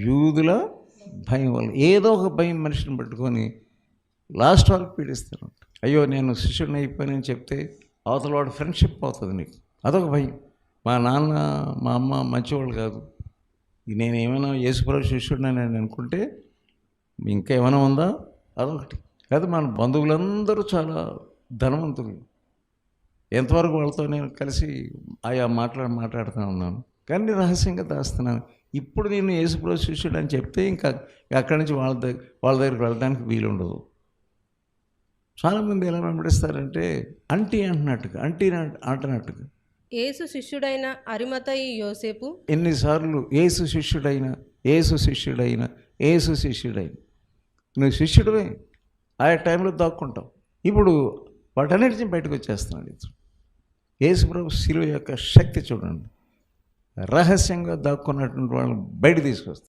యూదుల భయం వల్ల ఏదో ఒక భయం మనిషిని పట్టుకొని లాస్ట్ వరకు పీడిస్తారు. అయ్యో నేను శిష్యుడిని అయిపోయానని చెప్తే అవతల వాడు ఫ్రెండ్షిప్ అవుతుంది నీకు, అదొక భయం. మా నాన్న మా అమ్మ మంచివాళ్ళు కాదు, నేను ఏమైనా యేసుప్రభు శిష్యుడిని అని అనుకుంటే ఇంకా ఏమైనా ఉందా, అదొకటి. కాదు మన బంధువులందరూ చాలా ధనవంతులు, ఎంతవరకు వాళ్ళతో నేను కలిసి ఆయా మాట్లాడుతూ ఉన్నాను, కానీ రహస్యంగా దాస్తున్నాను. ఇప్పుడు నేను యేసుప్రభు శిష్యుడు అని చెప్తే ఇంకా అక్కడి నుంచి వాళ్ళ దగ్గరికి వెళ్ళడానికి వీలు ఉండదు. చాలామంది ఎలా వెంబడిస్తారంటే అంటున్నట్టుగా యేసు శిష్యుడైన అరిమతయి యోసేపు ఎన్నిసార్లు యేసు శిష్యుడైన నువ్వు శిష్యుడివే, ఆయా టైంలో దాక్కుంటావు. ఇప్పుడు వాటన్నిటి నుంచి బయటకు వచ్చేస్తున్నాడు. యేసుప్రభు శిలువ యొక్క శక్తి చూడండి, రహస్యంగా దాక్కున్నటువంటి వాళ్ళని బయట తీసుకొస్తాడు.